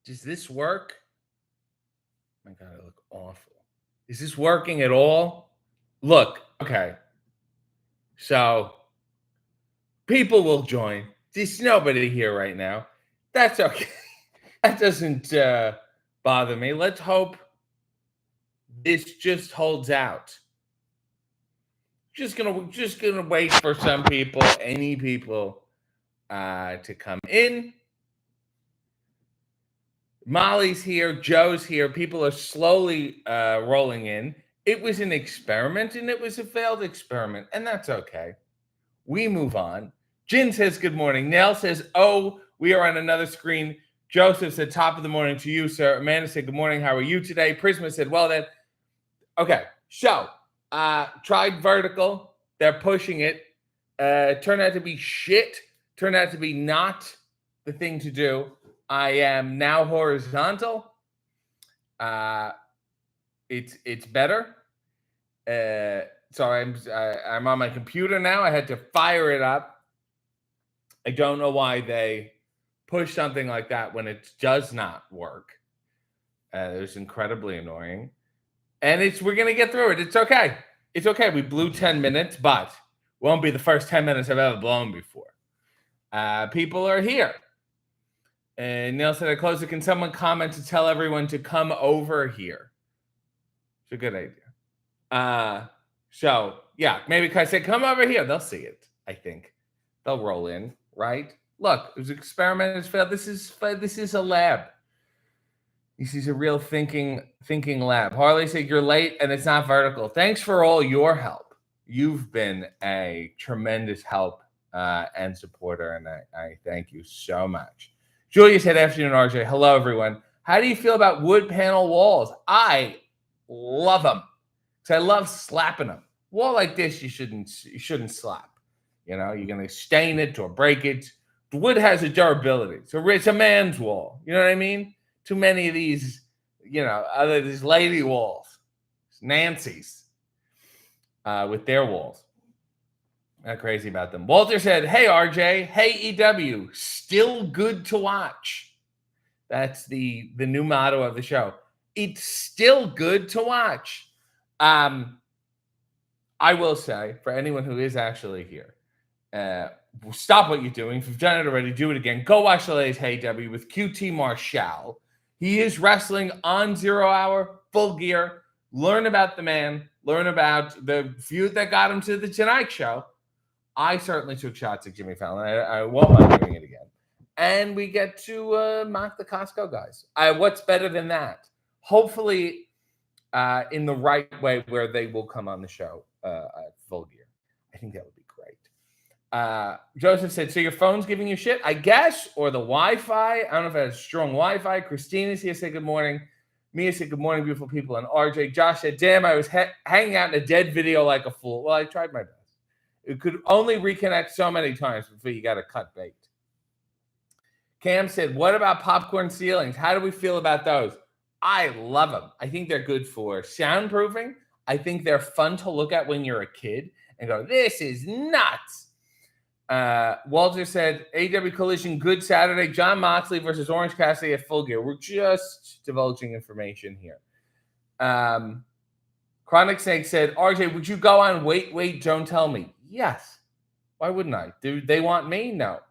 Does this work? My God, I look awful. Is this working at all? Look, okay. So people will join. There's nobody here right now. That's okay. That doesn't bother me. Let's hope this just holds out. Just gonna wait for some people, any people, to come in. Molly's here, Joe's here. People are slowly rolling in. It was an experiment, and it was a failed experiment, and that's okay. We move on. Jin says good morning. Nell says, "Oh, we are on another screen." Joseph said, "Top of the morning to you, sir." Amanda said, "Good morning. How are you today?" Prisma said, "Well then." Okay, so tried vertical. They're pushing it. Turned out to be shit. Turned out to be not the thing to do. I am now horizontal. It's better. So I'm on my computer now. I had to fire it up. I don't know why they push something like that when it does not work. It was incredibly annoying. And we're gonna get through it. It's okay. It's okay. We blew 10 minutes, but won't be the first 10 minutes I've ever blown before. People are here. And Neil said, "I close it. Can someone comment to tell everyone to come over here?" It's a good idea. So yeah, maybe I say, "Come over here." They'll see it. I think they'll roll in, right? Look, it was an experiment. It's failed. This is a lab. This is a real thinking lab. Harley said, "You're late and it's not vertical." Thanks for all your help. You've been a tremendous help and supporter, and I thank you so much. Julia said, "Afternoon, RJ. Hello, everyone. How do you feel about wood panel walls?" I love them because I love slapping them. Wall like this, you shouldn't slap. You know, you're gonna stain it or break it. The wood has a durability, so it's a man's wall. You know what I mean? Too many of these, these lady walls, Nancy's, with their walls. Not crazy about them. Walter said, "Hey, RJ. Hey, EW. Still good to watch." That's the new motto of the show. It's still good to watch. I will say, for anyone who is actually here, stop what you're doing. If you've done it already, do it again. Go watch the latest Hey W with QT Marshall. He is wrestling on 0 Hour, Full Gear. Learn about the man. Learn about the feud that got him to the Tonight Show. I certainly took shots at Jimmy Fallon. I won't mind doing it again. And we get to mock the Costco guys. What's better than that? Hopefully, in the right way where they will come on the show at Full Gear. I think that would be great. Joseph said, "So your phone's giving you shit, I guess, or the Wi-Fi? I don't know if it has strong Wi-Fi." Christina's here, said good morning. Mia said, "Good morning, beautiful people." And RJ, Josh said, "Damn, I was hanging out in a dead video like a fool." Well, I tried my best. It could only reconnect so many times before you got to cut bait. Cam said, "What about popcorn ceilings? How do we feel about those?" I love them. I think they're good for soundproofing. I think they're fun to look at when you're a kid and go, "This is nuts." Walter said, "AW Collision, good Saturday. John Moxley versus Orange Cassidy at Full Gear." We're just divulging information here. Chronic Snake said, "RJ, would you go on Wait, Don't Tell Me?" Yes. Why wouldn't I? Do they want me? No.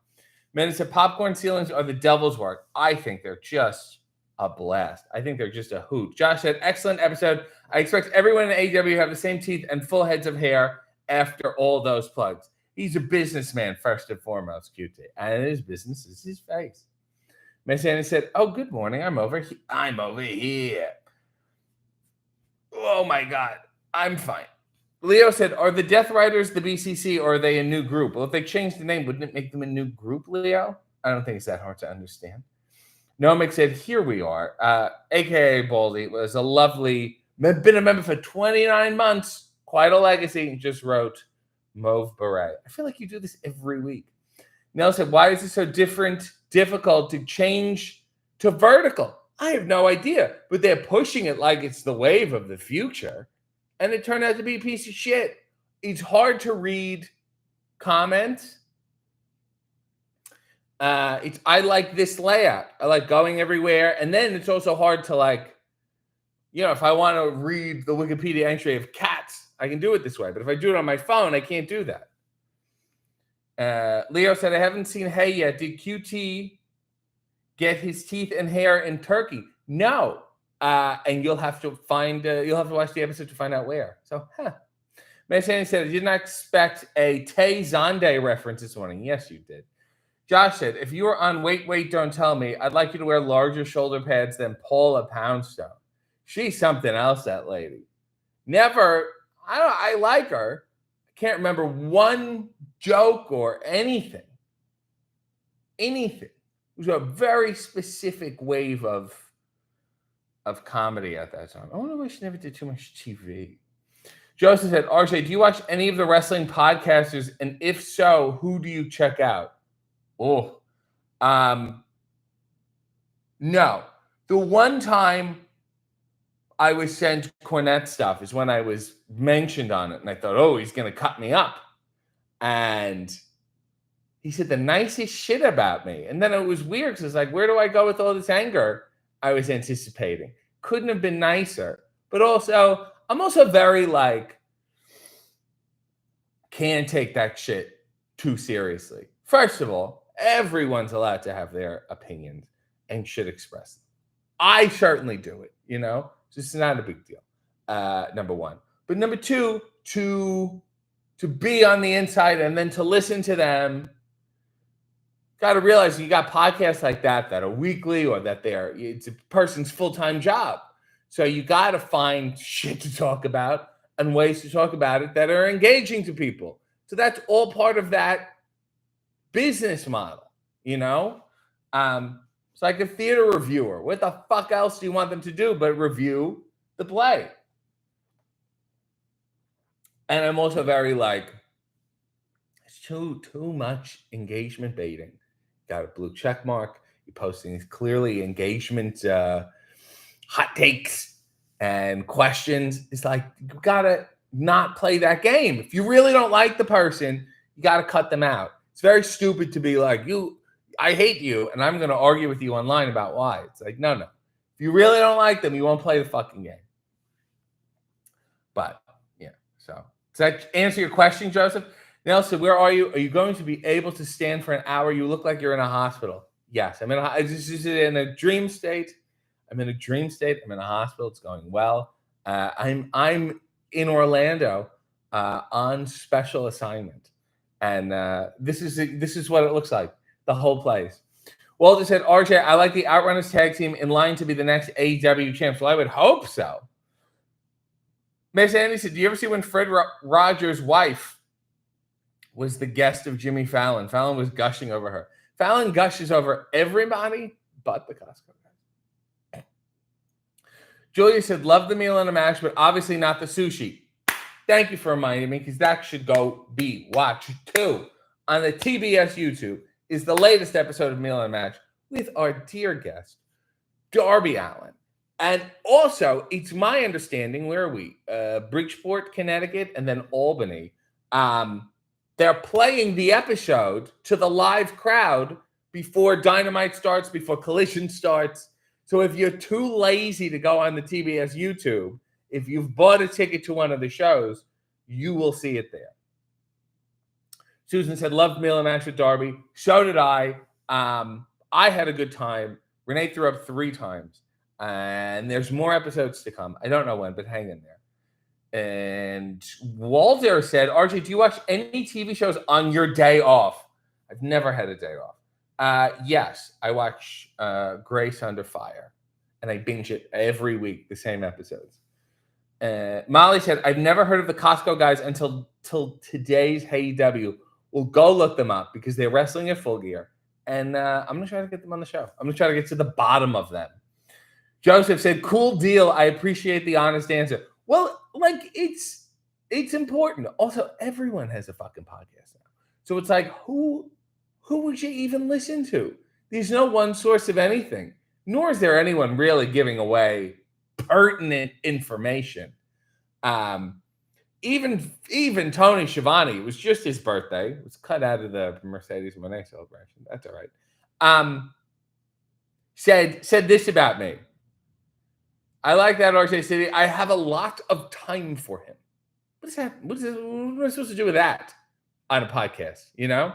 Man said, "Popcorn ceilings are the devil's work." I think they're just a blast. I think they're just a hoot. Josh said, "Excellent episode. I expect everyone in AEW to have the same teeth and full heads of hair after all those plugs." He's a businessman, first and foremost, QT. And his business is his face. Miss Annie said, "Oh, good morning. I'm over here. Oh, my God. I'm fine." Leo said, "Are the Death Riders the BCC or are they a new group?" Well, if they changed the name, wouldn't it make them a new group, Leo? I don't think it's that hard to understand. Nomic said, "Here we are." AKA Baldy was a lovely, been a member for 29 months, quite a legacy, and just wrote Mauve Beret. I feel like you do this every week. Nell said, "Why is it so difficult to change to vertical?" I have no idea, but they're pushing it like it's the wave of the future, and it turned out to be a piece of shit. It's hard to read comments. I like this layout. I like going everywhere. And then it's also hard to like, if I want to read the Wikipedia entry of cats, I can do it this way. But if I do it on my phone, I can't do that. Leo said, I haven't seen Hey yet. Did QT get his teeth and hair in Turkey? No. And you'll have to watch the episode to find out where. So, Massani said, I did not expect a Tay Zonde reference this morning. Yes, you did. Josh said, if you were on Wait, Don't Tell Me, I'd like you to wear larger shoulder pads than Paula Poundstone. She's something else, that lady. I like her. I can't remember one joke or anything. It was a very specific wave of comedy at that time. I wonder why she never did too much TV. Joseph said, RJ, do you watch any of the wrestling podcasters? And if so, who do you check out? Oh, no. The one time I was sent Cornette stuff is when I was mentioned on it. And I thought, oh, he's going to cut me up. And he said the nicest shit about me. And then it was weird because it's like, where do I go with all this anger I was anticipating? Couldn't have been nicer. But also, I'm also very like, can't take that shit too seriously. First of all, everyone's allowed to have their opinions and should express them. I certainly do it, It's just not a big deal, number one. But number two, to be on the inside and then to listen to them, got to realize you got podcasts like that are weekly or that it's a person's full-time job. So you got to find shit to talk about and ways to talk about it that are engaging to people. So that's all part of that business model, It's like a theater reviewer. What the fuck else do you want them to do but review the play? And I'm also very like, it's too much engagement baiting. Got a blue check mark. You're posting these clearly engagement hot takes and questions. It's like, you gotta not play that game. If you really don't like the person, you gotta cut them out. It's very stupid to be like, I hate you, and I'm gonna argue with you online about why. It's like, no. If you really don't like them, you won't play the fucking game. But yeah, so does that answer your question, Joseph? Nelson, where are you? Are you going to be able to stand for an hour? You look like you're in a hospital. Yes, I'm in a dream state. I'm in a hospital. It's going well. I'm in Orlando on special assignment, and this is what it looks like. The whole place. Walter said, RJ, I like the Outrunners tag team in line to be the next AEW champs. Well, I would hope so. Miss Andy said, do you ever see when Fred Rogers' wife was the guest of Jimmy Fallon? Fallon was gushing over her. Fallon gushes over everybody but the Costco guys. Julia said, love the meal and a mash, but obviously not the sushi. Thank you for reminding me, because that should go be watched too. On the TBS YouTube is the latest episode of Meal and Match with our dear guest, Darby Allin. And also, it's my understanding, where are we? Bridgeport, Connecticut, and then Albany. They're playing the episode to the live crowd before Dynamite starts, before Collision starts. So if you're too lazy to go on the TBS YouTube, if you've bought a ticket to one of the shows, you will see it there. Susan said, loved Meal and Match with Darby. So did I. I had a good time. Renee threw up 3 times. And there's more episodes to come. I don't know when, but hang in there. And Walter said, RJ, do you watch any TV shows on your day off? I've never had a day off. Yes, I watch Grace Under Fire. And I binge it every week, the same episodes. Molly said, I've never heard of the Costco guys until today's AEW. Well, go look them up because they're wrestling at Full Gear. And I'm going to try to get them on the show. I'm going to try to get to the bottom of them. Joseph said, cool deal. I appreciate the honest answer. Well, like, it's important. Also, everyone has a fucking podcast now. So it's like, who would you even listen to? There's no one source of anything. Nor is there anyone really giving away pertinent information. Even Tony Schiavone, it was just his birthday. It was cut out of the Mercedes Monet celebration. That's all right. Said this about me. I like that RJ City. I have a lot of time for him. What is that? What am I supposed to do with that on a podcast? You know?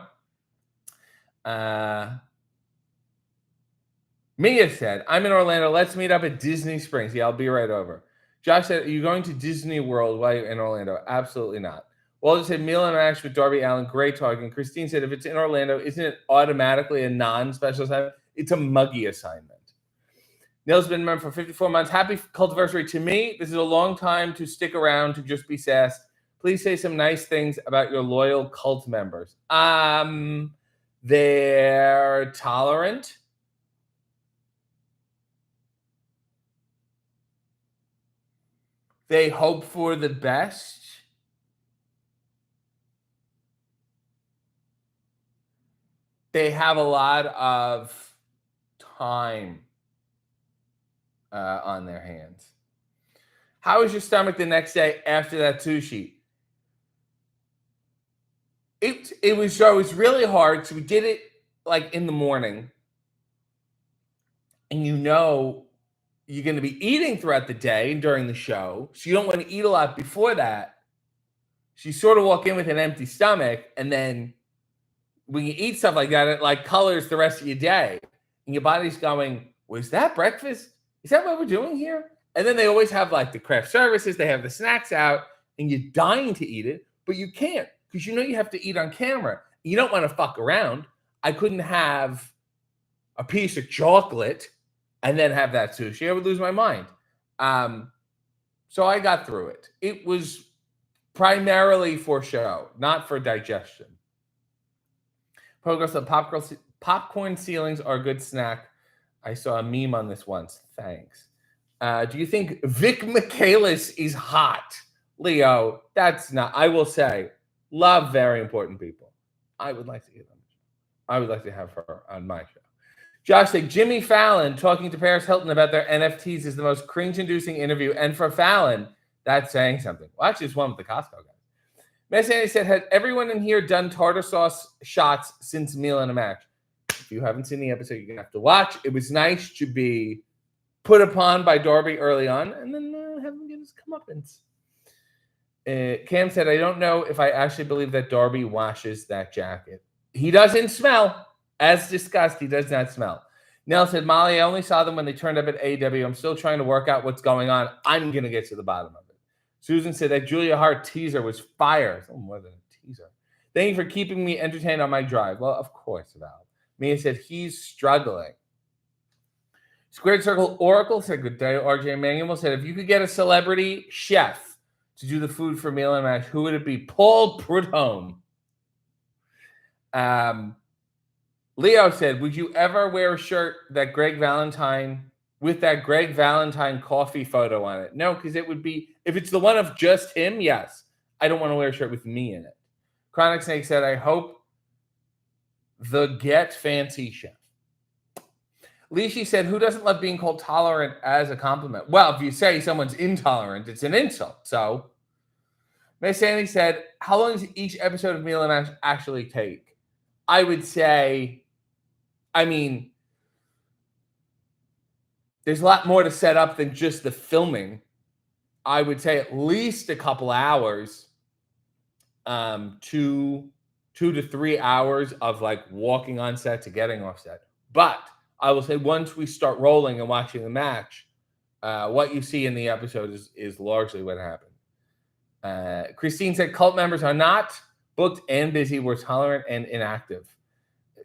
Mia said, I'm in Orlando. Let's meet up at Disney Springs. Yeah, I'll be right over. Josh said, are you going to Disney World while you're in Orlando? Absolutely not. Walter said, meal and match with Darby Allen. Great talking. Christine said, if it's in Orlando, isn't it automatically a non-special assignment? It's a muggy assignment. Neil's been a member for 54 months. Happy cultiversary to me. This is a long time to stick around to just be sassed. Please say some nice things about your loyal cult members. They're tolerant. They hope for the best. They have a lot of time on their hands. How was your stomach the next day after that sushi? It was really hard. So we did it like in the morning, and you know you're going to be eating throughout the day and during the show, so you don't want to eat a lot before that. So you sort of walk in with an empty stomach, and then when you eat stuff like that, it like colors the rest of your day, and your body's going, "Was that breakfast? Is that what we're doing here?" And then they always have like the craft services, they have the snacks out, and you're dying to eat it, but you can't because you know you have to eat on camera. You don't want to fuck around. I couldn't have a piece of chocolate and then have that sushi. I would lose my mind. So I got through it. It was primarily for show, not for digestion. Progress of popcorn ceilings are a good snack. I saw a meme on this once. Thanks. Do you think Vic Michaelis is hot? Leo, that's not. I will say, love very important people. I would like to get them. I would like to have her on my show. Josh said, Jimmy Fallon talking to Paris Hilton about their NFTs is the most cringe-inducing interview. And for Fallon, that's saying something. Well, actually, it's one with the Costco guy. Miss Annie said, has everyone in here done tartar sauce shots since Meal and a Match? If you haven't seen the episode, you're going to have to watch. It was nice to be put upon by Darby early on and then have him get his comeuppance. Cam said, I don't know if I actually believe that Darby washes that jacket. He doesn't smell. As discussed, he does not smell. Nell said, Molly, I only saw them when they turned up at AEW. I'm still trying to work out what's going on. I'm going to get to the bottom of it. Susan said that Julia Hart teaser was fire. It's more than a teaser. Thank you for keeping me entertained on my drive. Well, of course, Val. Mia said, he's struggling. Squared Circle Oracle said, good day. RJ Manuel said, if you could get a celebrity chef to do the food for Meal and Mash, who would it be? Paul Prudhomme. Leo said, would you ever wear a shirt that Greg Valentine with that Greg Valentine coffee photo on it? No, because it would be, if it's the one of just him, yes. I don't want to wear a shirt with me in it. Chronic Snake said, I hope the Get Fancy Chef. Lishi said, who doesn't love being called tolerant as a compliment? Well, if you say someone's intolerant, it's an insult. So, Miss Sandy said, how long does each episode of Meal and Mash actually take? I would say, there's a lot more to set up than just the filming. I would say at least a couple hours, 2 to 3 hours of like walking on set to getting off set. But I will say once we start rolling and watching the match, what you see in the episode is largely what happened. Christine said cult members are not booked and busy. We're tolerant and inactive.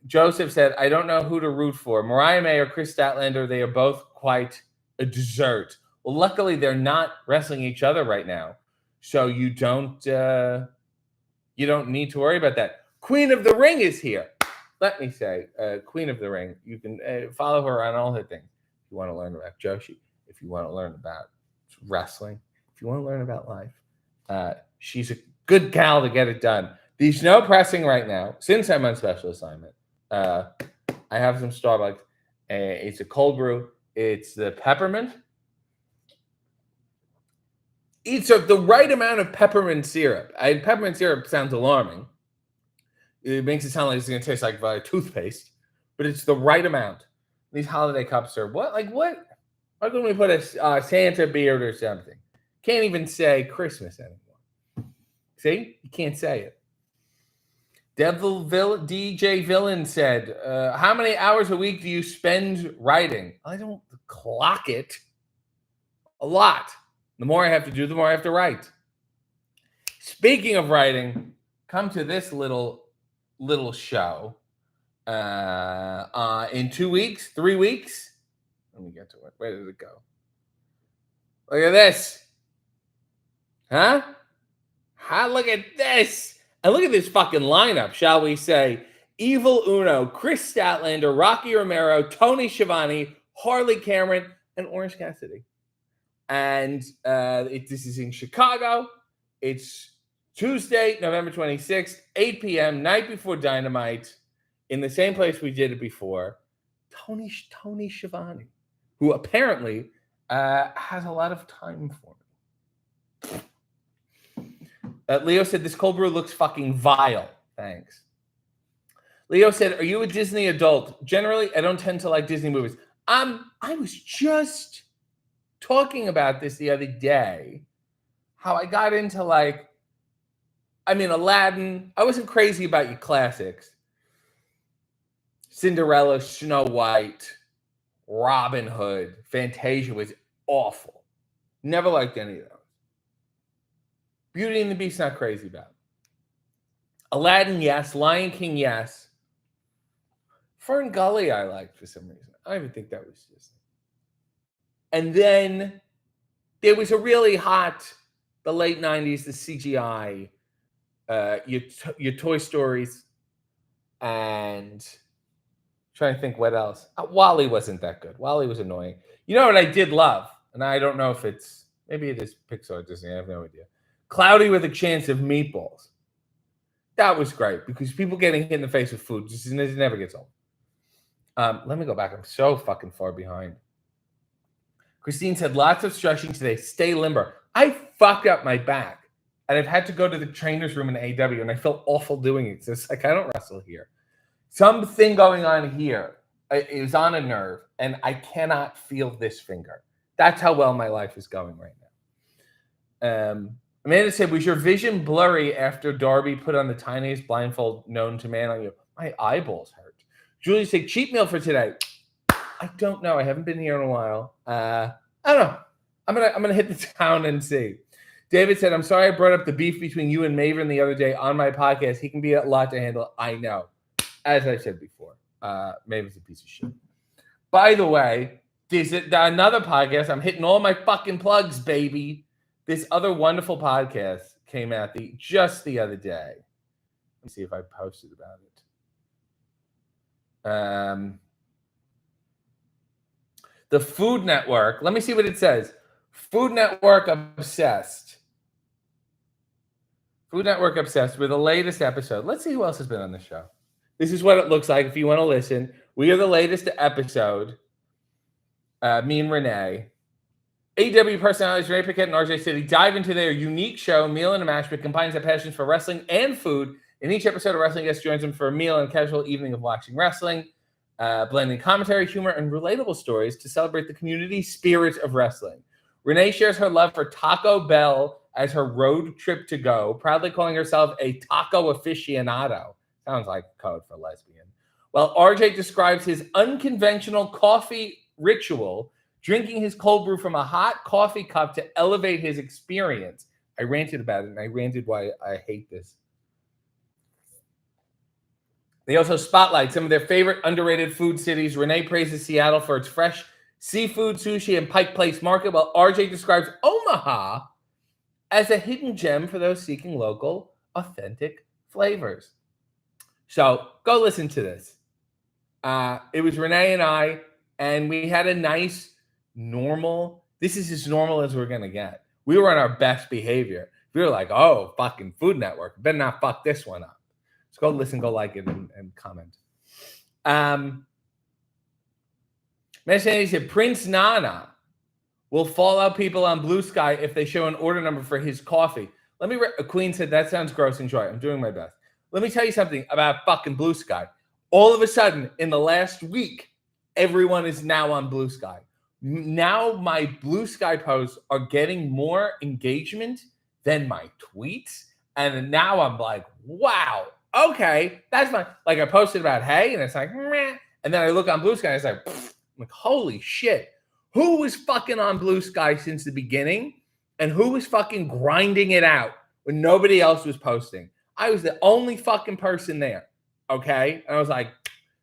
Joseph said, I don't know who to root for. Mariah May or Chris Statlander, they are both quite a dessert. Well, luckily, they're not wrestling each other right now. So you don't need to worry about that. Queen of the Ring is here. Let me say, Queen of the Ring. You can follow her on all her things. If you want to learn about Joshi, if you want to learn about wrestling, if you want to learn about life, she's a good gal to get it done. There's no pressing right now since I'm on special assignment. I have some Starbucks. It's a cold brew. It's the peppermint. It's the right amount of peppermint syrup. Peppermint syrup sounds alarming. It makes it sound like it's going to taste like toothpaste. but it's the right amount. These holiday cups are what? Like what? Why couldn't we put a Santa beard or something? Can't even say Christmas anymore. See? You can't say it. DJ Villain said, how many hours a week do you spend writing? I don't clock it. A lot. The more I have to do, the more I have to write. Speaking of writing, come to this little show in 2 weeks, 3 weeks. Let me get to it. Where did it go? Look at this. Huh? Look at this. And look at this fucking lineup, shall we say. Evil Uno, Chris Statlander, Rocky Romero, Tony Schiavone, Harley Cameron, and Orange Cassidy. And this is in Chicago. It's Tuesday, November 26th, 8 p.m., night before Dynamite, in the same place we did it before. Tony Schiavone, who apparently has a lot of time for me. Leo said, this cold brew looks fucking vile. Thanks. Leo said, are you a Disney adult? Generally, I don't tend to like Disney movies. I was just talking about this the other day, how I got into Aladdin. I wasn't crazy about your classics. Cinderella, Snow White, Robin Hood, Fantasia was awful. Never liked any of those. Beauty and the Beast, not crazy about. Aladdin, yes. Lion King, yes. Fern Gully, I liked for some reason. I don't even think that was just. And then there was a really hot, the late 90s, the CGI, your Toy Stories, and trying to think what else. WALL-E wasn't that good. WALL-E was annoying. You know what I did love? And I don't know if maybe it is Pixar or Disney. I have no idea. Cloudy with a Chance of Meatballs. That was great because people getting hit in the face with food just never gets old. Let me go back. I'm so fucking far behind. Christine said, lots of stretching today. Stay limber. I fucked up my back. And I've had to go to the trainer's room in AW, and I feel awful doing it. So it's like I don't wrestle here. Something going on here is on a nerve, and I cannot feel this finger. That's how well my life is going right now. Amanda said, was your vision blurry after Darby put on the tiniest blindfold known to man on you? My eyeballs hurt. Julie said, cheat meal for today. I don't know. I haven't been here in a while. I don't know. I'm gonna hit the town and see. David said, I'm sorry I brought up the beef between you and Maven the other day on my podcast. He can be a lot to handle. I know. As I said before, Maven's a piece of shit. By the way, there's another podcast. I'm hitting all my fucking plugs, baby. This other wonderful podcast came out just the other day. Let me see if I posted about it. The Food Network. Let me see what it says. Food Network Obsessed. Food Network Obsessed with the latest episode. Let's see who else has been on the show. This is what it looks like if you want to listen. We are the latest episode. Me and Renee. AEW personalities Renee Paquette and RJ City dive into their unique show, Meal and a Mash, that combines their passions for wrestling and food. In each episode, a wrestling guest joins them for a meal and a casual evening of watching wrestling, blending commentary, humor, and relatable stories to celebrate the community spirit of wrestling. Renee shares her love for Taco Bell as her road trip to go, proudly calling herself a taco aficionado. Sounds like code for lesbian. While RJ describes his unconventional coffee ritual, drinking his cold brew from a hot coffee cup to elevate his experience. I ranted about it, and I ranted why I hate this. They also spotlight some of their favorite underrated food cities. Renee praises Seattle for its fresh seafood, sushi, and Pike Place Market, while RJ describes Omaha as a hidden gem for those seeking local, authentic flavors. So go listen to this. It was Renee and I, and we had a nice, normal, this is as normal as we're going to get. We were on our best behavior. We were like, oh, fucking Food Network. Better not fuck this one up. So go listen, go like it, and comment. Messi said, Prince Nana will fall out people on Blue Sky if they show an order number for his coffee. Queen said, that sounds gross. Enjoy. I'm doing my best. Let me tell you something about fucking Blue Sky. All of a sudden, in the last week, everyone is now on Blue Sky. Now my Blue Sky posts are getting more engagement than my tweets. And now I'm like, wow, okay, that's fine. Like I posted about hay, and it's like, meh. And then I look on Blue Sky, and it's like, I'm like, holy shit. Who was fucking on Blue Sky since the beginning? And who was fucking grinding it out when nobody else was posting? I was the only fucking person there. Okay. And I was like,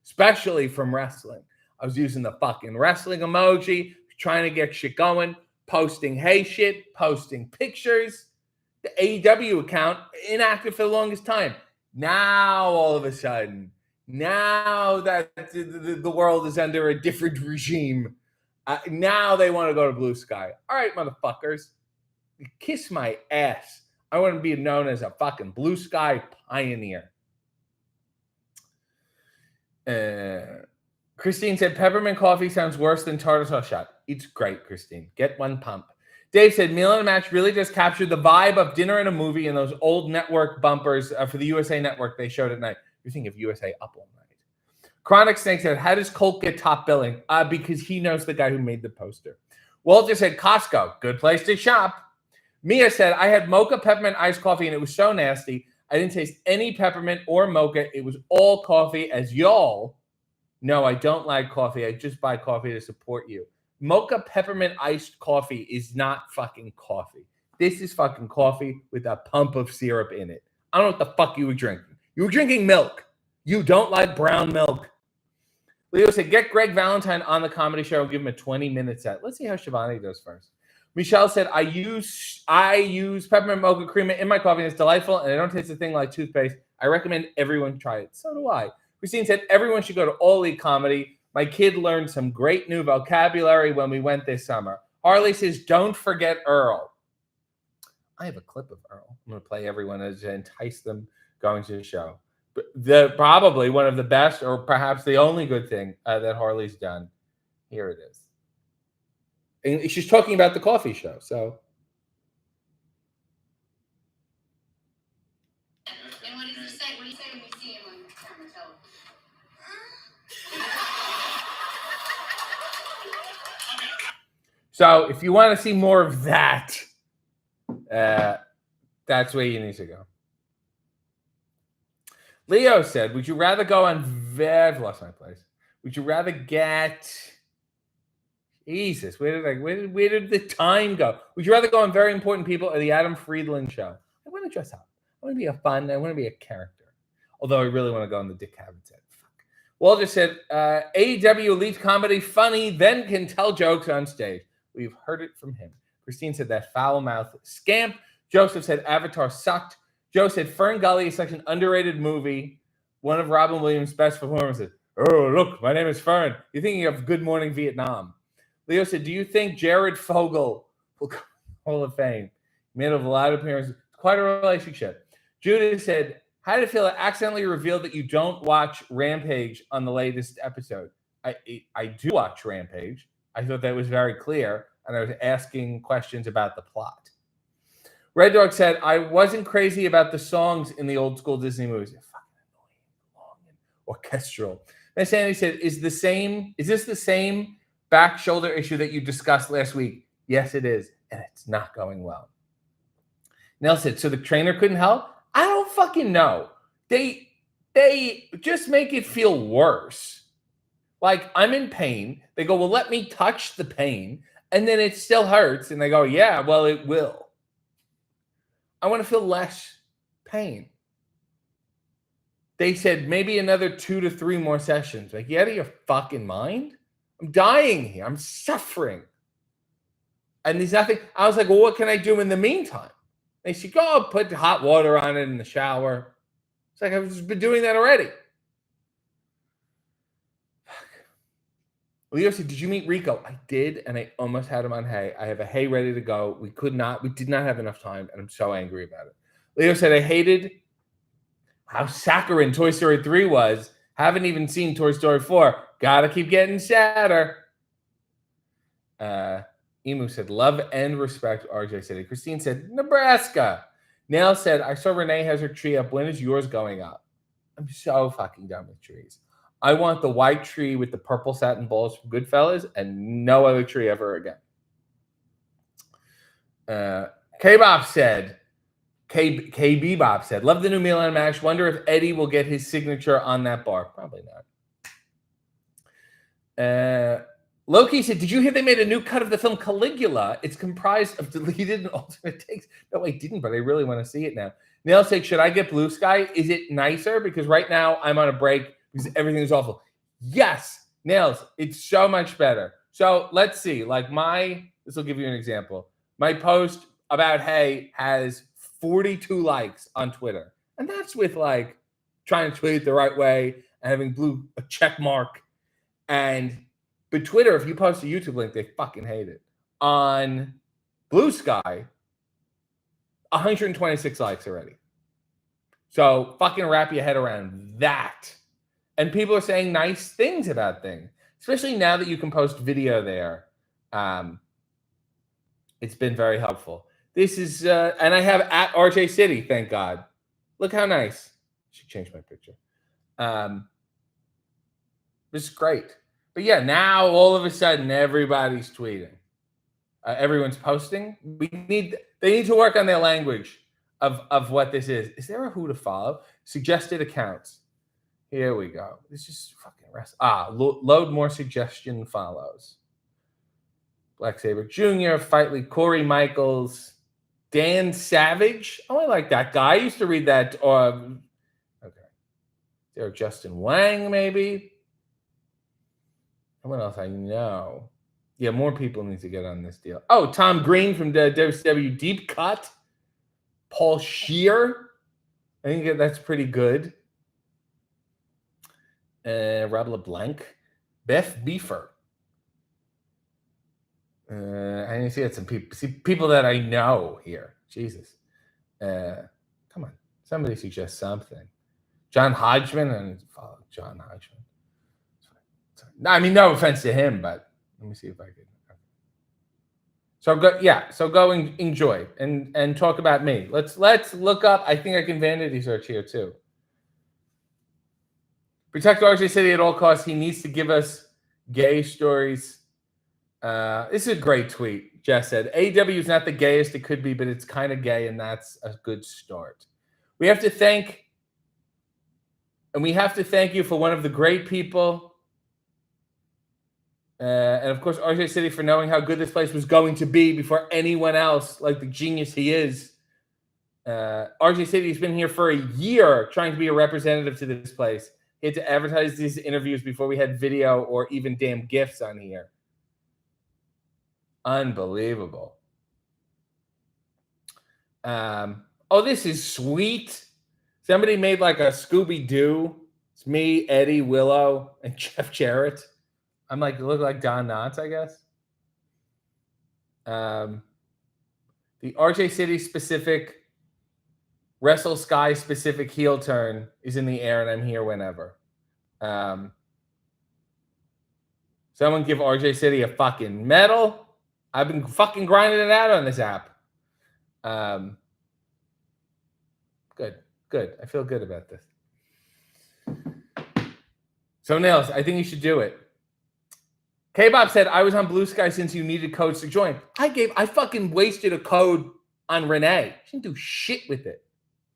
especially from wrestling. I was using the fucking wrestling emoji, trying to get shit going, posting hey shit, posting pictures. The AEW account inactive for the longest time. Now, all of a sudden, now that the world is under a different regime, now they want to go to Blue Sky. All right, motherfuckers, kiss my ass. I want to be known as a fucking Blue Sky pioneer. Christine said, peppermint coffee sounds worse than tartar sauce shot. It's great, Christine. Get one pump. Dave said, meal and a match really just captured the vibe of dinner and a movie in those old network bumpers for the USA Network they showed at night. You're thinking of USA Up All Night. Chronic Snake said, how does Colt get top billing? Because he knows the guy who made the poster. Walter said, Costco, good place to shop. Mia said, I had mocha peppermint iced coffee and it was so nasty. I didn't taste any peppermint or mocha. It was all coffee. As y'all know, I don't like coffee. I just buy coffee to support you. Mocha peppermint iced coffee is not fucking coffee. This is fucking coffee with a pump of syrup in it. I don't know what the fuck you were drinking. You were drinking milk. You don't like brown milk. Leo said, get Greg Valentine on the comedy show and give him a 20-minute set. Let's see how Shivani does first. Michelle said, I use peppermint mocha creamer in my coffee, and it's delightful, and I don't taste a thing like toothpaste. I recommend everyone try it. So do I. Christine said, everyone should go to All Elite Comedy. My kid learned some great new vocabulary when we went this summer. Harley says, don't forget Earl. I have a clip of Earl. I'm going to play everyone to entice them going to the show. Probably one of the best, or perhaps the only good thing that Harley's done. Here it is. And she's talking about the coffee show. So. And what did you say? What do you say when you see him on camera? Tell him. So if you want to see more of that, that's where you need to go. Leo said, would you rather go on I've lost my place. Would you rather get Jesus, where did the time go? Would you rather go on Very Important People or the Adam Friedland show? I want to dress up. I want to be I want to be a character. Although I really want to go on the Dick Cavett set. Fuck. Walter said, AEW Elite Comedy funny, then can tell jokes on stage. We've heard it from him. Christine said that foul mouth scamp. Joseph said Avatar sucked. Joe said Fern Gully is such an underrated movie. One of Robin Williams' best performances. Oh, look, my name is Fern. You're thinking of Good Morning Vietnam. Leo said, do you think Jared Fogle will go Hall of Fame? He made a lot of appearances. Quite a relationship. Judith said, how did it feel to accidentally reveal that you don't watch Rampage on the latest episode? I do watch Rampage. I thought that was very clear, and I was asking questions about the plot. Red Dog said, I wasn't crazy about the songs in the old school Disney movies. They're fucking annoying, long and orchestral. And Sandy said, is this the same back shoulder issue that you discussed last week? Yes, it is, and it's not going well. Nell said, so the trainer couldn't help? I don't fucking know. They just make it feel worse. Like, I'm in pain. They go, well, let me touch the pain. And then it still hurts. And they go, yeah, well, it will. I want to feel less pain. They said maybe another 2 to 3 more sessions. Like, you out of your fucking mind? I'm dying here. I'm suffering. And there's nothing. I was like, well, what can I do in the meantime? They said, go put hot water on it in the shower. It's like, I've just been doing that already. Leo said, did you meet Rico? I did, and I almost had him on hay. I have a hay ready to go. We did not have enough time, and I'm so angry about it. Leo said, I hated how saccharine Toy Story 3 was. Haven't even seen Toy Story 4. Gotta keep getting sadder. Emu said, love and respect, RJ said. Christine said, Nebraska. Nail said, I saw Renee has her tree up. When is yours going up? I'm so fucking done with trees. I want the white tree with the purple satin balls from Goodfellas and no other tree ever again. K-Bop said, K-Bebop said, love the new Milan Mash. Wonder if Eddie will get his signature on that bar. Probably not. Loki said, did you hear they made a new cut of the film Caligula? It's comprised of deleted and alternate takes. No, I didn't, but I really want to see it now. Nail said, should I get Blue Sky? Is it nicer? Because right now I'm on a break because everything's awful. Yes, Nails, it's so much better. So let's see. Like this will give you an example. My post about Hey has 42 likes on Twitter. And that's with like trying to tweet it the right way and having a check mark. But Twitter, if you post a YouTube link, they fucking hate it. On Blue Sky, 126 likes already. So fucking wrap your head around that. And people are saying nice things about things, especially now that you can post video there. It's been very helpful. This is, and I have at RJ City, thank God. Look how nice. I should change my picture. This is great. But yeah, now all of a sudden everybody's tweeting. Everyone's posting. They need to work on their language of what this is. Is there a who to follow? Suggested accounts. Here we go. This is fucking rest. Load more suggestion follows. Black Saber Jr., Fightly, Corey Michaels, Dan Savage. Oh, I like that guy. I used to read that. Okay. There, Justin Wang, maybe. What else I know? Yeah, more people need to get on this deal. Oh, Tom Green from the WCW Deep Cut. Paul Scheer. I think that's pretty good. Rob LeBlanc. Beth Beefer. I need to see some people. See people that I know here. Jesus. Come on. Somebody suggest something. John Hodgman. I need to follow John Hodgman. I mean, no offense to him, but let me see if I can. So go and enjoy and talk about me. Let's look up. I think I can vanity search here too. Protect RJ City at all costs. He needs to give us gay stories. This is a great tweet. Jess said, AEW is not the gayest it could be, but it's kind of gay, and that's a good start. We have to thank you for one of the great people. And of course, RJ City for knowing how good this place was going to be before anyone else, like the genius he is. RJ City's been here for a year trying to be a representative to this place. He had to advertise these interviews before we had video or even damn GIFs on here. Unbelievable. This is sweet. Somebody made like a Scooby-Doo. It's me, Eddie, Willow, and Jeff Jarrett. I'm like, look like Don Knotts, I guess. The RJ City specific, Wrestle Sky specific heel turn is in the air, and I'm here whenever. Someone give RJ City a fucking medal. I've been fucking grinding it out on this app. Good. I feel good about this. So, Nils, I think you should do it. K-Bob said, I was on Blue Sky since you needed codes to join. I fucking wasted a code on Renee. She didn't do shit with it.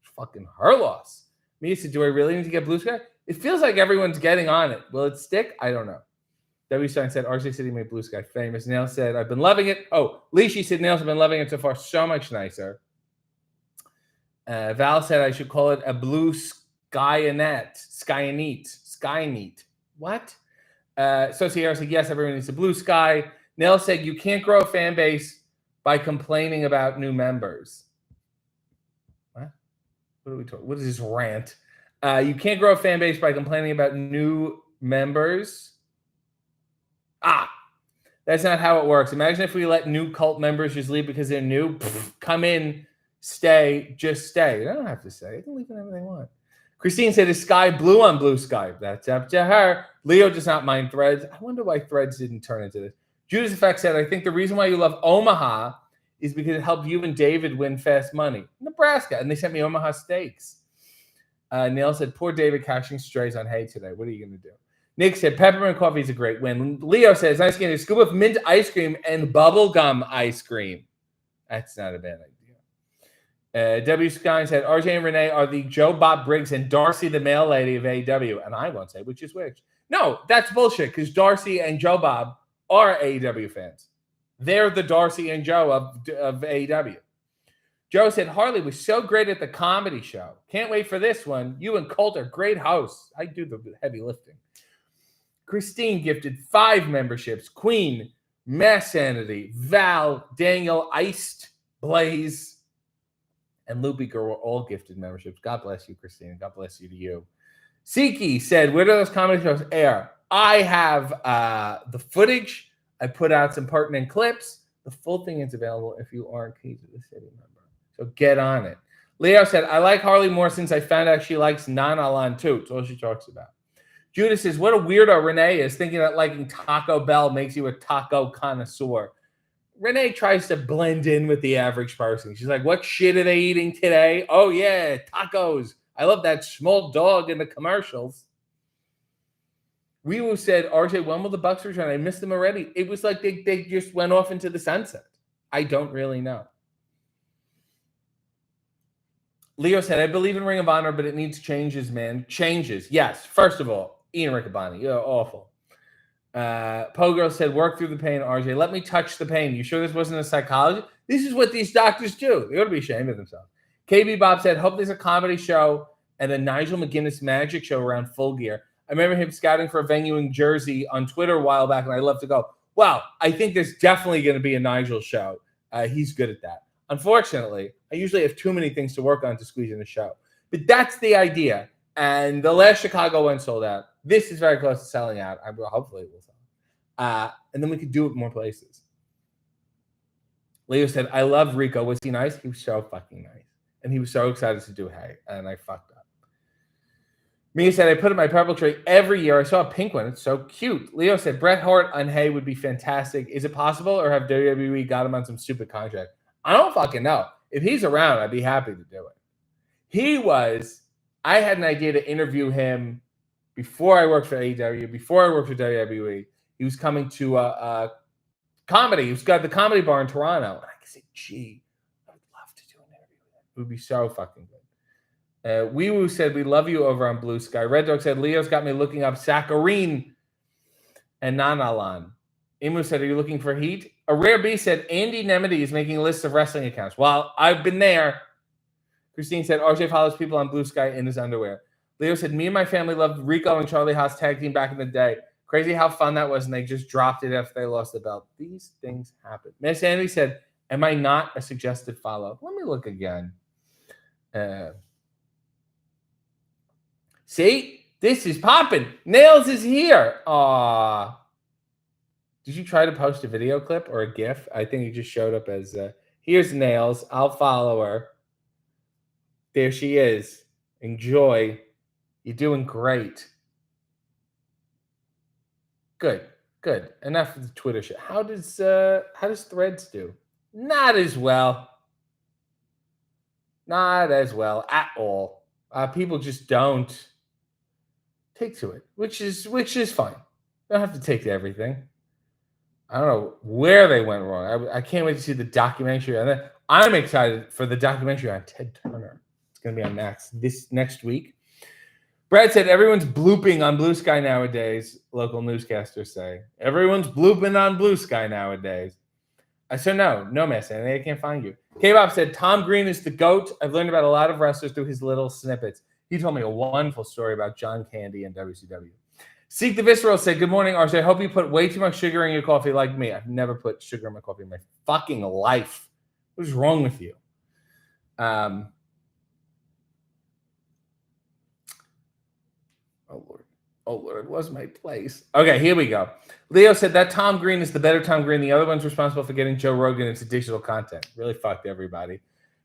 It's fucking her loss. Me said, do I really need to get Blue Sky? It feels like everyone's getting on it. Will it stick? I don't know. W. Stein said, RJ City made Blue Sky famous. Nail said, I've been loving it. Oh, Leashy said, Nails, I've been loving it so far. So much nicer. Val said, I should call it a Blue Skyneat. What? So Sierra said, yes, everyone needs a Blue Sky. Nell said, you can't grow a fan base by complaining about new members. What? What are we talking? What is this rant? You can't grow a fan base by complaining about new members. That's not how it works. Imagine if we let new cult members just leave because they're new. Come in, stay, just stay. They don't have to stay. They can leave whenever they want. Christine said, is Sky blue on Blue Sky? That's up to her. Leo does not mind Threads. I wonder why Threads didn't turn into this. Judas Effect said, I think the reason why you love Omaha is because it helped you and David win fast money. Nebraska. And they sent me Omaha steaks. Neil said, poor David cashing strays on hay today. What are you going to do? Nick said peppermint coffee is a great win. Leo says nice getting a scoop of mint ice cream and bubblegum ice cream. That's not a bad idea. W. Sky said RJ and Renee are the Joe Bob Briggs and Darcy the mail lady of AEW. And I won't say which is which. No, that's bullshit because Darcy and Joe Bob are AEW fans. They're the Darcy and Joe of AEW. Joe said, Harley was so great at the comedy show. Can't wait for this one. You and Colt are great hosts. I do the heavy lifting. Christine gifted 5 memberships. Queen, Mass Sanity, Val, Daniel, Iced, Blaze, and Loopy Girl were all gifted memberships. God bless you, Christine. God bless you to you. Siki said, where do those comedy shows air? I have the footage. I put out some pertinent clips. The full thing is available if you are a Keys of the City member. So get on it. Leo said, I like Harley more since I found out she likes non-Alan too. That's all she talks about. Judah says, what a weirdo Renee is, thinking that liking Taco Bell makes you a taco connoisseur. Renee tries to blend in with the average person. She's like, what shit are they eating today? Oh, yeah, tacos. I love that small dog in the commercials. Weewoo said, RJ, when will the Bucks return? I missed them already. It was like they just went off into the sunset. I don't really know. Leo said, I believe in Ring of Honor, but it needs changes, man. Changes. Yes. First of all, Ian Riccaboni. You're awful. Pogo said, work through the pain, RJ. Let me touch the pain. You sure this wasn't a psychology? This is what these doctors do. They ought to be ashamed of themselves. KB Bob said, hope there's a comedy show and a Nigel McGuinness magic show around Full Gear. I remember him scouting for a venue in Jersey on Twitter a while back, and I'd love to go. Well, I think there's definitely going to be a Nigel show. He's good at that. Unfortunately, I usually have too many things to work on to squeeze in a show. But that's the idea. And the last Chicago one sold out. This is very close to selling out. Hopefully it will sell. And then we could do it more places. Leo said, I love Rico. Was he nice? He was so fucking nice. And he was so excited to do Hey. And I fucked up. Mia said, I put in my purple tray every year. I saw a pink one. It's so cute. Leo said, Bret Hart on Hey would be fantastic. Is it possible, or have WWE got him on some stupid contract? I don't fucking know. If he's around, I'd be happy to do it. I had an idea to interview him before I worked for AEW, before I worked for WWE. He was coming to a comedy. He's got the Comedy Bar in Toronto. And I said, gee, I would love to do an interview with him. It would be so fucking good. Weewoo said, we love you over on Blue Sky. Red Dog said, Leo's got me looking up Saccharine and Nanalan. Imu said, are you looking for heat? A Rare Beast said, Andy Nemedy is making lists of wrestling accounts. Well, I've been there. Christine said, RJ follows people on Blue Sky in his underwear. Leo said, me and my family loved Rico and Charlie Haas tag team back in the day. Crazy how fun that was, and they just dropped it after they lost the belt. These things happen. Miss Andy said, am I not a suggested follow? Let me look again. See? This is popping. Nails is here. Aww. Did you try to post a video clip or a GIF? I think it just showed up as, here's Nails. I'll follow her. There she is. Enjoy. You're doing great. Good. Enough of the Twitter shit. How does Threads do? Not as well. Not as well at all. People just don't take to it, which is fine. You don't have to take to everything. I don't know where they went wrong. I can't wait to see the documentary. And I'm excited for the documentary on Ted Turner. It's going to be on Max this next week. Brad said, everyone's blooping on Blue Sky nowadays, local newscasters say. Everyone's blooping on Blue Sky nowadays. I said, no, Mess, and I can't find you. K-Bob said, Tom Green is the GOAT. I've learned about a lot of wrestlers through his little snippets. He told me a wonderful story about John Candy and WCW. Seek the Visceral said, good morning, RJ. I hope you put way too much sugar in your coffee like me. I've never put sugar in my coffee in my fucking life. What is wrong with you? Oh, Lord, was my place. Okay, here we go. Leo said that Tom Green is the better Tom Green. The other one's responsible for getting Joe Rogan into digital content. Really fucked everybody.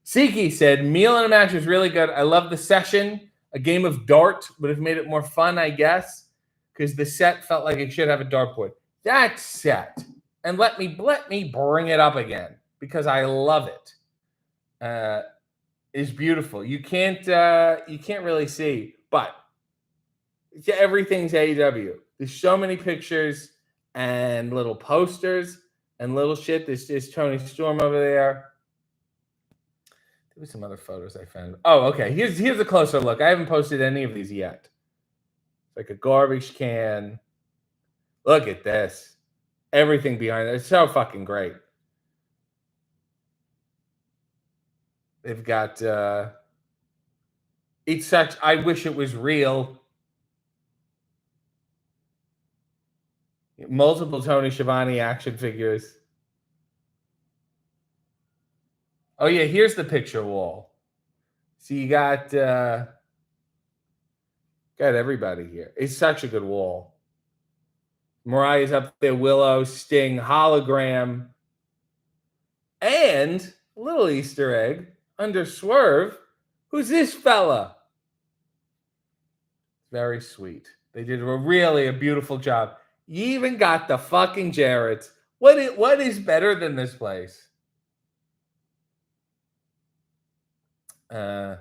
Siki said, meal and a match was really good. I love the session. A game of dart would have made it more fun, I guess, because the set felt like it should have a dartboard. That set, and let me bring it up again because I love it. Is beautiful. You can't really see, but everything's AEW. There's so many pictures and little posters and little shit. There's Tony Storm over there. There was some other photos I found. Oh, okay. Here's a closer look. I haven't posted any of these yet. It's like a garbage can. Look at this. Everything behind it. It's so fucking great. They've got it's such, I wish it was real. Multiple Tony Schiavone action figures. Oh yeah, here's the picture wall. So you got everybody here. It's such a good wall. Mariah's up there, Willow, Sting, hologram, and a little Easter egg under Swerve. Who's this fella? Very sweet. They did a beautiful job. You even got the fucking Jarretts. What is better than this place? Here's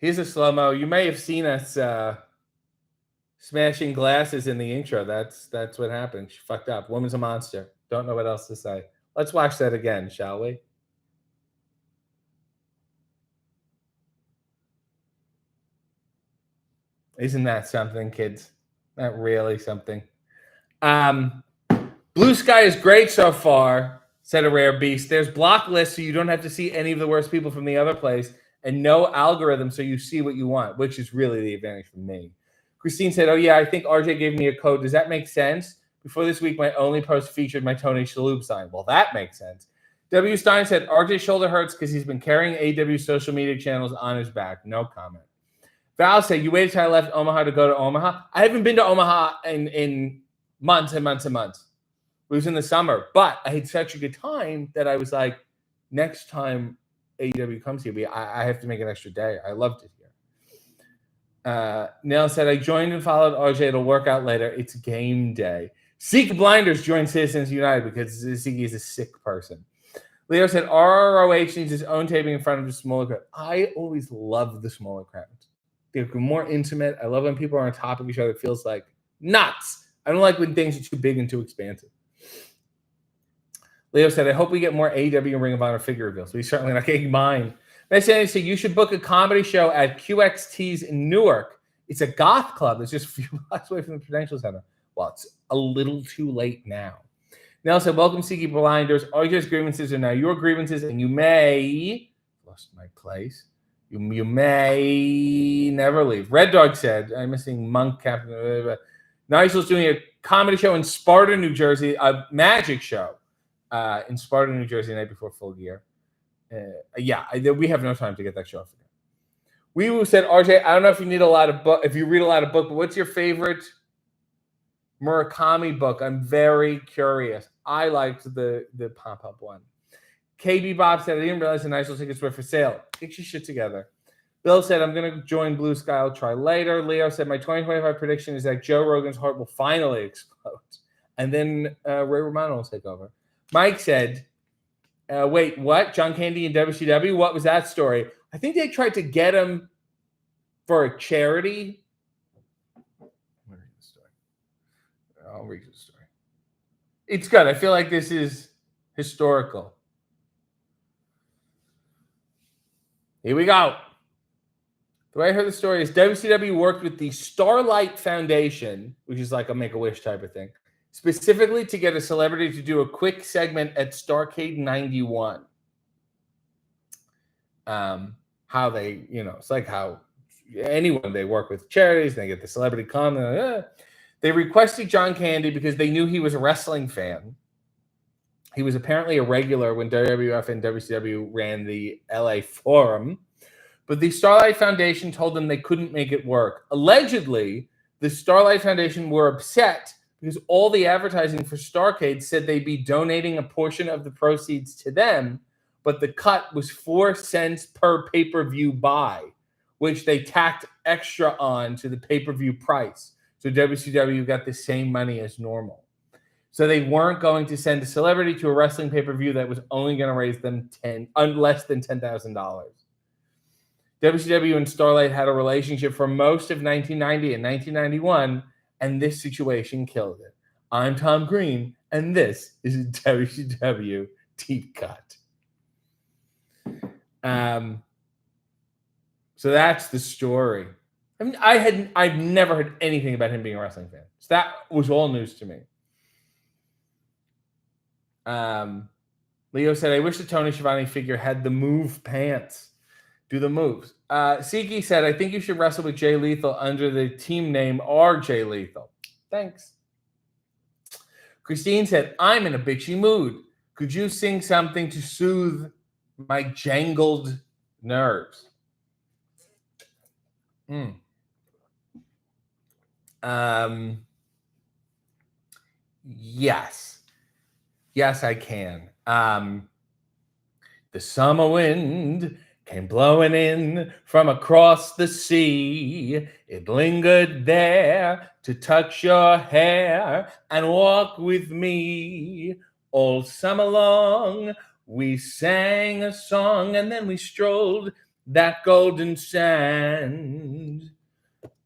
a slow-mo. You may have seen us smashing glasses in the intro. That's what happened. She fucked up. Woman's a monster. Don't know what else to say. Let's watch that again, shall we? Isn't that something, kids? Not really something. Blue Sky is great so far, said a rare beast. There's block lists, so you don't have to see any of the worst people from the other place, and no algorithm, so you see what you want, which is really the advantage for me. Christine said, oh yeah, I think RJ gave me a code. Does that make sense? Before this week, my only post featured my Tony Shalhoub sign. Well, that makes sense. W. Stein said, RJ's shoulder hurts because he's been carrying AW social media channels on his back. No comment. Val said, you waited till I left Omaha to go to Omaha? I haven't been to Omaha in months and months and months. It was in the summer, but I had such a good time that I was like, next time AEW comes here, I have to make an extra day. I loved it here. Nell said, I joined and followed RJ. It'll work out later. It's game day. Seek Blinders joined Citizens United because Ziggy is a sick person. Leo said, ROH needs his own taping in front of the smaller crowd. I always love the smaller crowd. They're more intimate. I love when people are on top of each other. It feels like nuts. I don't like when things are too big and too expansive. Leo said, I hope we get more AEW and Ring of Honor figure reveals. We're certainly not getting mine. They said, you should book a comedy show at QXT's in Newark. It's a goth club that's just a few blocks away from the Prudential Center. Well, it's a little too late now. Nell said, welcome, Seeky Blinders. RJ's grievances are now your grievances, and you may, lost my place, you may never leave. Red Dog said, I'm missing Monk Captain. Nigel's doing a comedy show in Sparta, New Jersey, a magic show in Sparta, New Jersey, the night before Full Gear. We have no time to get that show off again. We said, RJ, I don't know if you read a lot of book, but what's your favorite Murakami book? I'm very curious. I liked the pop-up one. KB Bob said, I didn't realize the Nigel tickets were for sale. Get your shit together. Bill said, I'm going to join Blue Sky. I'll try later. Leo said, my 2025 prediction is that Joe Rogan's heart will finally explode. And then Ray Romano will take over. Mike said, wait, what? John Candy and WCW? What was that story? I think they tried to get him for a charity. I'll read the story. It's good. I feel like this is historical. Here we go. The way I heard the story is WCW worked with the Starlight Foundation, which is like a Make-A-Wish type of thing, specifically to get a celebrity to do a quick segment at Starrcade 91. How they, it's like how anyone they work with charities, they get the celebrity come. They requested John Candy because they knew he was a wrestling fan. He was apparently a regular when WWF and WCW ran the LA Forum. But the Starlight Foundation told them they couldn't make it work. Allegedly, the Starlight Foundation were upset because all the advertising for Starrcade said they'd be donating a portion of the proceeds to them, but the cut was 4 cents per pay-per-view buy, which they tacked extra on to the pay-per-view price. So WCW got the same money as normal. So they weren't going to send a celebrity to a wrestling pay-per-view that was only going to raise them less than $10,000. WCW and Starlight had a relationship for most of 1990 and 1991, and this situation killed it. I'm Tom Green, and this is a WCW Deep Cut. So that's the story. I mean, I've never heard anything about him being a wrestling fan. So that was all news to me. Leo said, I wish the Tony Schiavone figure had the move pants. Do the moves. Siki said, I think you should wrestle with Jay Lethal under the team name RJ Lethal. Thanks. Christine said, I'm in a bitchy mood. Could you sing something to soothe my jangled nerves? Yes. Yes, I can. The summer wind came blowing in from across the sea. It lingered there to touch your hair and walk with me. All summer long, we sang a song and then we strolled that golden sand.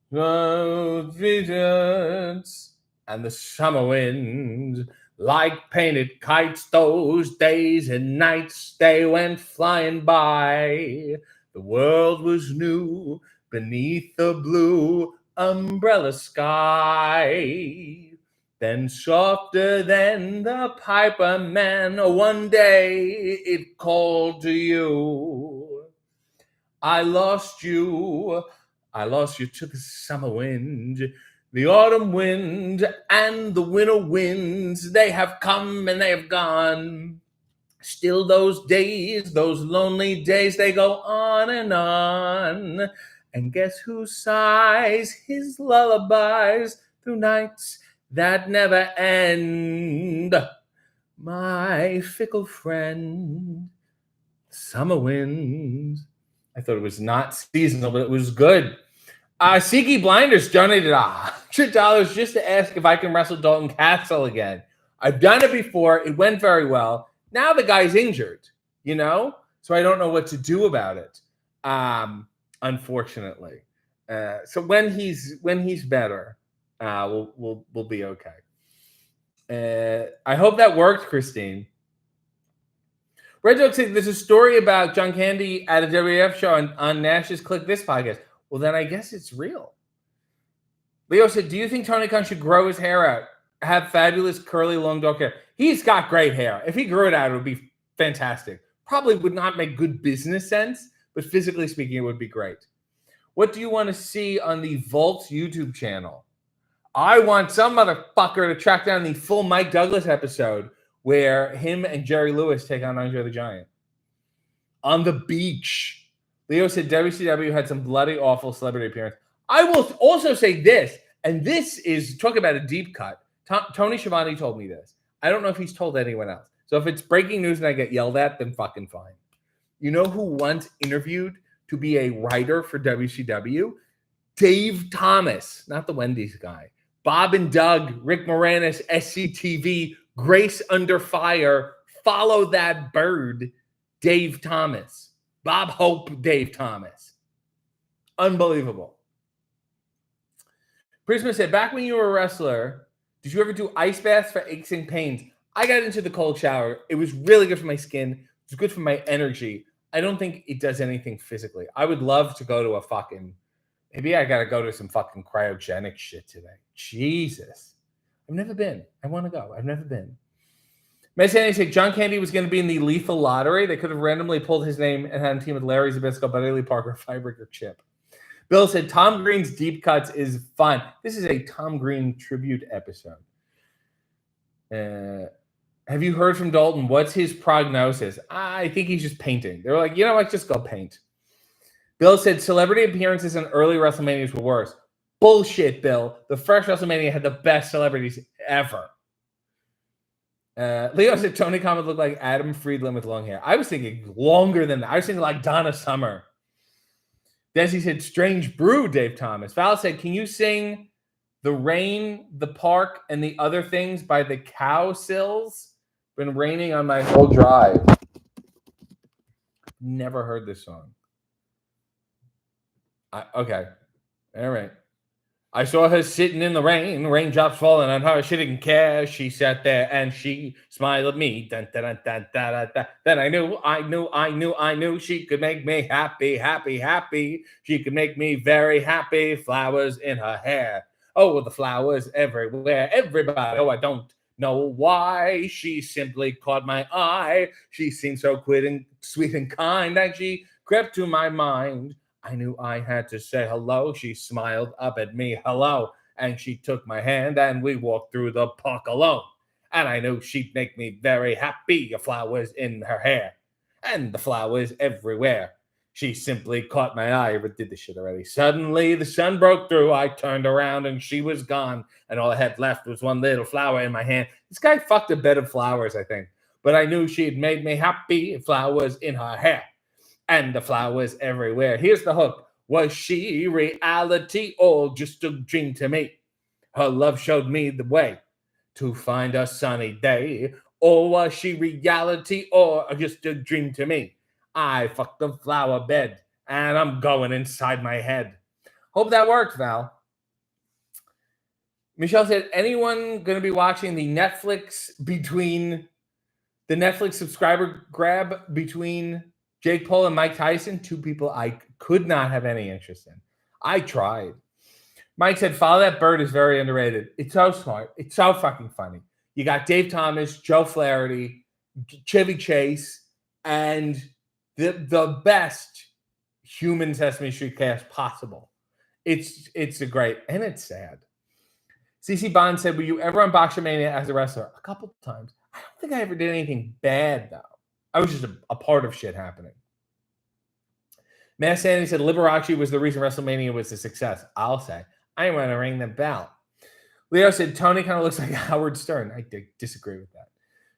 Road visions and the summer wind, like painted kites, those days and nights, they went flying by. The world was new beneath the blue umbrella sky. Then softer than the piper man, one day it called to you. I lost you to the summer wind, the autumn wind, and the winter winds. They have come and they have gone. Still those days, those lonely days, they go on and on. And guess who sighs his lullabies through nights that never end? My fickle friend, summer wind. I thought it was not seasonal, but it was good. Siki Blinders donated $100 just to ask if I can wrestle Dalton Castle again. I've done it before. It went very well. Now the guy's injured, so I don't know what to do about it. Unfortunately. So when he's better, we'll be okay. I hope that worked, Christine. Red Dog said there's a story about John Candy at a WWF show on Nash's Click This podcast. Well, then I guess it's real. Leo said, do you think Tony Khan should grow his hair out? Have fabulous curly long dark hair? He's got great hair. If he grew it out, it would be fantastic. Probably would not make good business sense, but physically speaking, it would be great. What do you want to see on the Volts YouTube channel? I want some motherfucker to track down the full Mike Douglas episode where him and Jerry Lewis take on Andre the Giant. On the beach. Leo said WCW had some bloody awful celebrity appearance. I will also say this, and this is, talk about a deep cut. Tony Schiavone told me this. I don't know if he's told anyone else. So if it's breaking news and I get yelled at, then fucking fine. You know who once interviewed to be a writer for WCW? Dave Thomas, not the Wendy's guy. Bob and Doug, Rick Moranis, SCTV, Grace Under Fire, Follow That Bird, Dave Thomas. Bob Hope, Dave Thomas. Unbelievable. Prisma said, back when you were a wrestler, did you ever do ice baths for aches and pains? I got into the cold shower. It was really good for my skin. It was good for my energy. I don't think it does anything physically. I would love to go to maybe I got to go to some fucking cryogenic shit today. Jesus. I've never been. I want to go. I've never been. Messani said John Candy was going to be in the Lethal Lottery. They could have randomly pulled his name and had a team with Larry Zbysko, Buddy Lee Parker, Firebreaker, Chip. Bill said Tom Green's Deep Cuts is fun. This is a Tom Green tribute episode. Have you heard from Dalton? What's his prognosis? I think he's just painting. They were like, you know what? Just go paint. Bill said celebrity appearances in early WrestleManias were worse. Bullshit, Bill. The first WrestleMania had the best celebrities ever. Leo said Tony Khan would look like Adam Friedland with long hair. I was thinking longer than that. I was thinking like Donna Summer. Desi said Strange Brew, Dave Thomas. Val said, can you sing The Rain, The Park, and the Other Things by the Cow Sills? Been raining on my whole drive. Never heard this song. Okay. All right. I saw her sitting in the rain, raindrops falling on her. She didn't care. She sat there and she smiled at me. Dun, dun, dun, dun, dun, dun, dun. Then I knew she could make me happy, happy, happy. She could make me very happy. Flowers in her hair. Oh, the flowers everywhere. Everybody. Oh, I don't know why. She simply caught my eye. She seemed so sweet and kind, and she crept to my mind. I knew I had to say hello. She smiled up at me, hello, and she took my hand and we walked through the park alone. And I knew she'd make me very happy. Flowers in her hair and the flowers everywhere. She simply caught my eye. I did this shit already. Suddenly the sun broke through. I turned around and she was gone. And all I had left was one little flower in my hand. This guy fucked a bed of flowers, I think. But I knew she'd made me happy. Flowers in her hair and the flowers everywhere. Here's the hook. Was she reality or just a dream to me? Her love showed me the way to find a sunny day. Or was she reality or just a dream to me? I fucked the flower bed and I'm going inside my head. Hope that worked, Val. Michelle said, anyone going to be watching the Netflix subscriber grab between Jake Paul and Mike Tyson? Two people I could not have any interest in. I tried. Mike said, Follow That Bird is very underrated. It's so smart. It's so fucking funny. You got Dave Thomas, Joe Flaherty, Chevy Chase, and the best human Sesame Street cast possible. It's a great, and it's sad. CC Bond said, were you ever on Boxermania as a wrestler? A couple times. I don't think I ever did anything bad, though. I was just a part of shit happening. Matt Sandy said Liberace was the reason WrestleMania was a success. I'll say. I want to ring the bell. Leo said Tony kind of looks like Howard Stern. I disagree with that.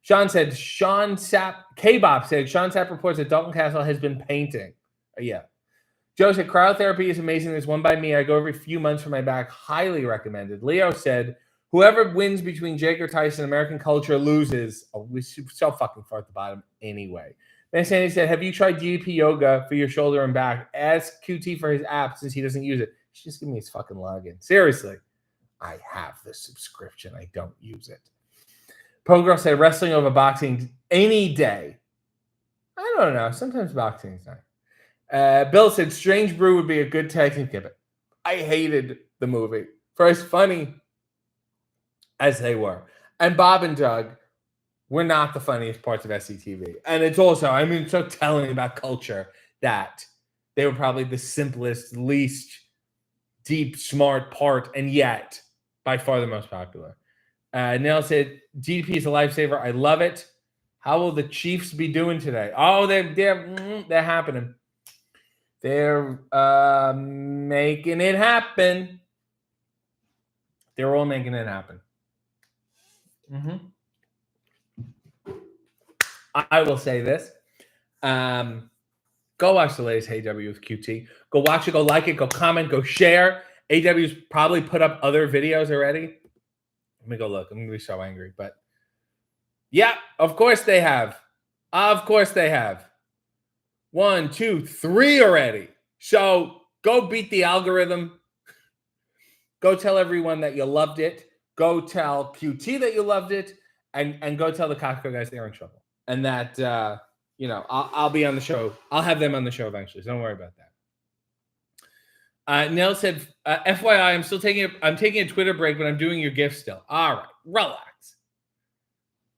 Sean said K-Bop said Sean Sapp reports that Dalton Castle has been painting. Yeah. Joe said cryotherapy is amazing. There's one by me. I go every few months for my back. Highly recommended. Leo said whoever wins between Jake or Tyson, American culture loses. Oh, we're so fucking far at the bottom anyway. Then Sandy said, have you tried DDP yoga for your shoulder and back? Ask QT for his app since he doesn't use it. Just give me his fucking login. Seriously. I have the subscription. I don't use it. Pogirl said wrestling over boxing any day. I don't know. Sometimes boxing is nice. Bill said Strange Brew would be a good tag team gimmick. I hated the movie for as funny as they were. And Bob and Doug were not the funniest parts of SCTV. And it's also, I mean, so telling about culture that they were probably the simplest, least deep, smart part, and yet by far the most popular. Nell said, DDP is a lifesaver. I love it. How will the Chiefs be doing today? Oh, they're happening. They're making it happen. They're all making it happen. Mm-hmm. I will say this. Go watch the latest AW with QT. Go watch it. Go like it. Go comment. Go share. AW's probably put up other videos already. Let me go look. I'm going to be so angry. But yeah, of course they have. Of course they have. 1, 2, 3 already. So go beat the algorithm. Go tell everyone that you loved it. Go tell QT that you loved it. And go tell the Costco guys they're in trouble. And that, I'll be on the show. I'll have them on the show eventually. So don't worry about that. Nell said, FYI, I'm taking a Twitter break, but I'm doing your gift still. All right. Relax.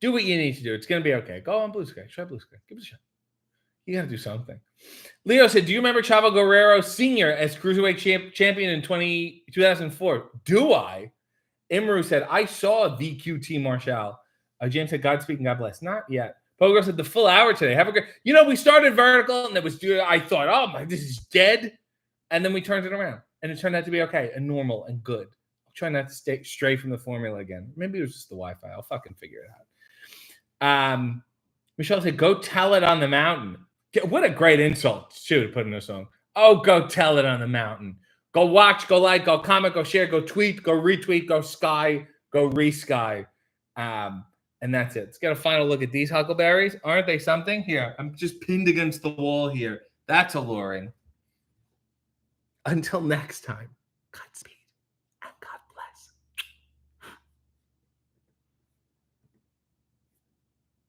Do what you need to do. It's going to be okay. Go on Blue Sky. Try Blue Sky. Give it a shot. You got to do something. Leo said, do you remember Chavo Guerrero Sr. as Cruiserweight champion in 2004? Do I? Imru said, I saw the QT Marshall. James said, Godspeed and God bless. Not yet. Pogo said, the full hour today. Have a great... we started vertical, and I thought, oh, my, this is dead. And then we turned it around. And it turned out to be okay and normal and good. I'll try not to stray from the formula again. Maybe it was just the Wi-Fi. I'll fucking figure it out. Michelle said, go tell it on the mountain. What a great insult, too, to put in a song. Oh, go tell it on the mountain. Go watch, go like, go comment, go share, go tweet, go retweet, go sky, go re-sky. And that's it. Let's get a final look at these huckleberries. Aren't they something? Here, I'm just pinned against the wall here. That's alluring. Until next time, Godspeed.